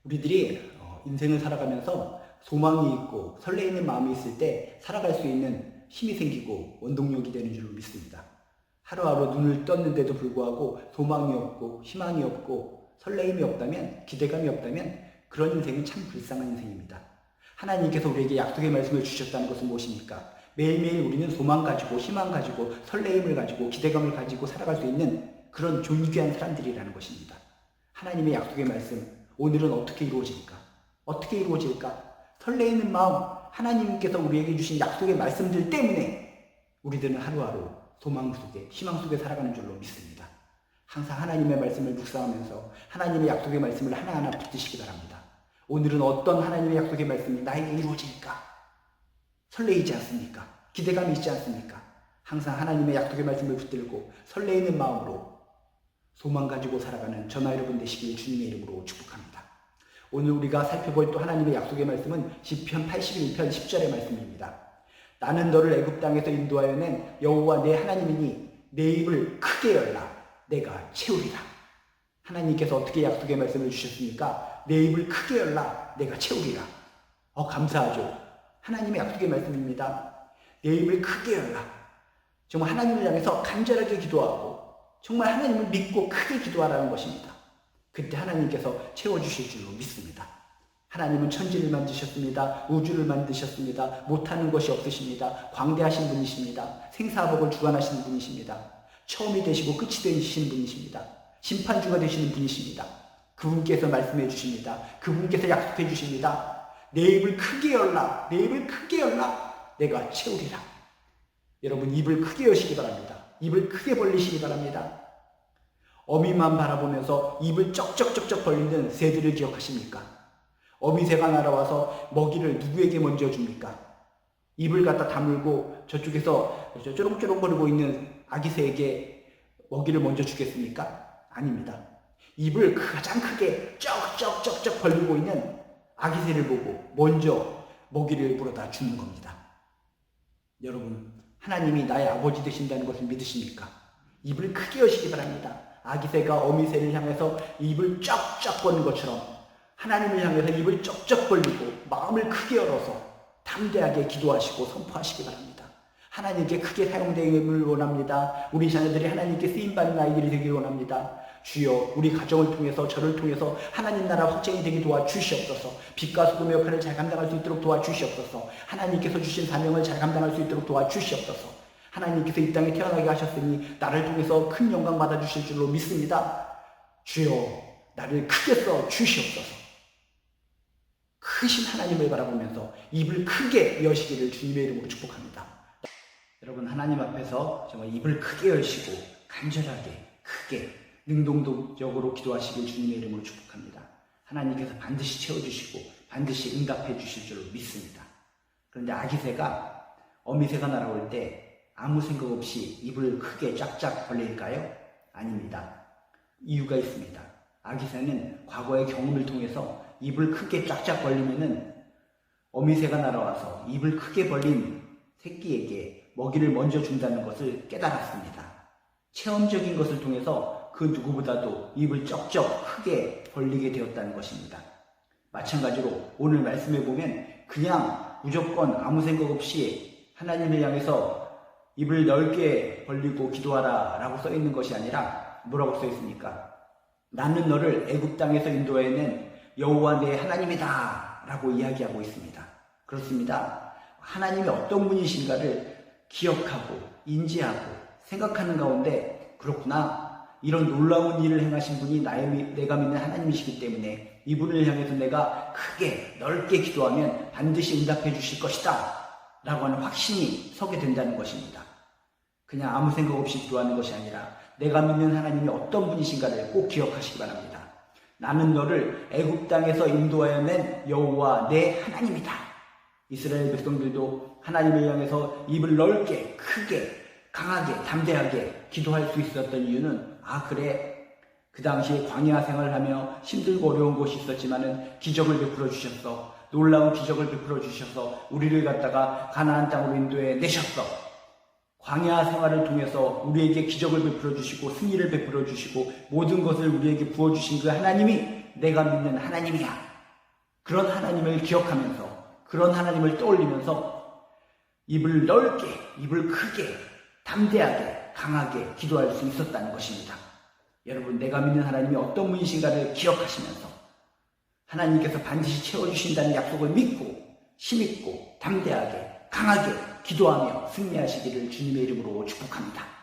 우리들이 인생을 살아가면서 소망이 있고 설레이는 마음이 있을 때 살아갈 수 있는 힘이 생기고 원동력이 되는 줄로 믿습니다. 하루하루 눈을 떴는데도 불구하고 소망이 없고 희망이 없고 설레임이 없다면, 기대감이 없다면 그런 인생은 참 불쌍한 인생입니다. 하나님께서 우리에게 약속의 말씀을 주셨다는 것은 무엇입니까? 매일매일 우리는 소망 가지고 희망 가지고 설레임을 가지고 기대감을 가지고 살아갈 수 있는 그런 존귀한 사람들이라는 것입니다. 하나님의 약속의 말씀, 오늘은 어떻게 이루어질까? 어떻게 이루어질까? 설레이는 마음, 하나님께서 우리에게 주신 약속의 말씀들 때문에 우리들은 하루하루 소망 속에, 희망 속에 살아가는 줄로 믿습니다. 항상 하나님의 말씀을 묵상하면서 하나님의 약속의 말씀을 하나하나 붙드시기 바랍니다. 오늘은 어떤 하나님의 약속의 말씀이 나에게 이루어질까? 설레이지 않습니까? 기대감이 있지 않습니까? 항상 하나님의 약속의 말씀을 붙들고 설레이는 마음으로 소망 가지고 살아가는 저나 여러분 되시길 주님의 이름으로 축복합니다. 오늘 우리가 살펴볼 또 하나님의 약속의 말씀은 시편 81편 10절의 말씀입니다. 나는 너를 애굽 땅에서 인도하여 낸 여호와 내 하나님이니 내 입을 크게 열라 내가 채우리라. 하나님께서 어떻게 약속의 말씀을 주셨습니까? 내 입을 크게 열라 내가 채우리라. 감사하죠. 하나님의 약속의 말씀입니다. 내 입을 크게 열라. 정말 하나님을 향해서 간절하게 기도하고 정말 하나님을 믿고 크게 기도하라는 것입니다. 그때 하나님께서 채워주실 줄로 믿습니다. 하나님은 천지를 만드셨습니다. 우주를 만드셨습니다. 못하는 것이 없으십니다. 광대하신 분이십니다. 생사복을 주관하시는 분이십니다. 처음이 되시고 끝이 되시는 분이십니다. 심판주가 되시는 분이십니다. 그분께서 말씀해 주십니다. 그분께서 약속해 주십니다. 내 입을 크게 열라. 내 입을 크게 열라. 내가 채우리라. 여러분 입을 크게 여시기 바랍니다. 입을 크게 벌리시기 바랍니다. 어미만 바라보면서 입을 쩍쩍쩍쩍 벌리는 새들을 기억하십니까? 어미새가 날아와서 먹이를 누구에게 먼저 줍니까? 입을 갖다 다물고 저쪽에서 쪼롱쪼롱거리고 있는 아기새에게 먹이를 먼저 주겠습니까? 아닙니다. 입을 가장 크게 쩍쩍쩍쩍 벌리고 있는 아기새를 보고 먼저 먹이를 물어다 주는 겁니다. 여러분, 하나님이 나의 아버지 되신다는 것을 믿으십니까? 입을 크게 여시기 바랍니다. 아기새가 어미새를 향해서 입을 쩍쩍 버는 것처럼 하나님을 향해서 입을 쩍쩍 벌리고 마음을 크게 열어서 담대하게 기도하시고 선포하시기 바랍니다. 하나님께 크게 사용되기를 원합니다. 우리 자녀들이 하나님께 쓰임받는 아이들이 되기를 원합니다. 주여, 우리 가정을 통해서 저를 통해서 하나님 나라 확장이 되게 도와주시옵소서. 빛과 소금의 역할을 잘 감당할 수 있도록 도와주시옵소서. 하나님께서 주신 사명을 잘 감당할 수 있도록 도와주시옵소서. 하나님께서 이 땅에 태어나게 하셨으니 나를 통해서 큰 영광 받아주실 줄로 믿습니다. 주여, 나를 크게 써 주시옵소서. 크신 하나님을 바라보면서 입을 크게 여시기를 주님의 이름으로 축복합니다. 여러분, 하나님 앞에서 정말 입을 크게 여시고 간절하게 크게 능동적으로 기도하시길 주님의 이름으로 축복합니다. 하나님께서 반드시 채워주시고 반드시 응답해 주실 줄로 믿습니다. 그런데 아기새가 어미새가 날아올 때 아무 생각 없이 입을 크게 쫙쫙 벌릴까요? 아닙니다. 이유가 있습니다. 아기새는 과거의 경험을 통해서 입을 크게 쫙쫙 벌리면은 어미새가 날아와서 입을 크게 벌린 새끼에게 먹이를 먼저 준다는 것을 깨달았습니다. 체험적인 것을 통해서 그 누구보다도 입을 쩍쩍 크게 벌리게 되었다는 것입니다. 마찬가지로 오늘 말씀에 보면 그냥 무조건 아무 생각 없이 하나님을 향해서 입을 넓게 벌리고 기도하라 라고 써 있는 것이 아니라 뭐라고 써 있습니까? 나는 너를 애굽 땅에서 인도해낸 여호와 내 하나님이다 라고 이야기하고 있습니다. 그렇습니다. 하나님이 어떤 분이신가를 기억하고 인지하고 생각하는 가운데 그렇구나, 이런 놀라운 일을 행하신 분이 내가 믿는 하나님이시기 때문에 이분을 향해서 내가 크게 넓게 기도하면 반드시 응답해 주실 것이다 라고 하는 확신이 서게 된다는 것입니다. 그냥 아무 생각 없이 기도하는 것이 아니라 내가 믿는 하나님이 어떤 분이신가를 꼭 기억하시기 바랍니다. 나는 너를 애굽 땅에서 인도하여 낸 여호와 내 하나님이다. 이스라엘 백성들도 하나님을 향해서 입을 넓게 크게 강하게 담대하게 기도할 수 있었던 이유는 그래, 그 당시에 광야 생활을 하며 힘들고 어려운 곳이 있었지만은 기적을 베풀어 주셨어. 놀라운 기적을 베풀어 주셔서 우리를 갖다가 가나안 땅으로 인도해 내셨어. 광야 생활을 통해서 우리에게 기적을 베풀어 주시고 승리를 베풀어 주시고 모든 것을 우리에게 부어주신 그 하나님이 내가 믿는 하나님이야 그런 하나님을 기억하면서, 그런 하나님을 떠올리면서 입을 넓게, 입을 크게, 담대하게, 강하게 기도할 수 있었다는 것입니다. 여러분, 내가 믿는 하나님이 어떤 분이신가를 기억하시면서 하나님께서 반드시 채워주신다는 약속을 믿고 힘있고 담대하게 강하게 기도하며 승리하시기를 주님의 이름으로 축복합니다.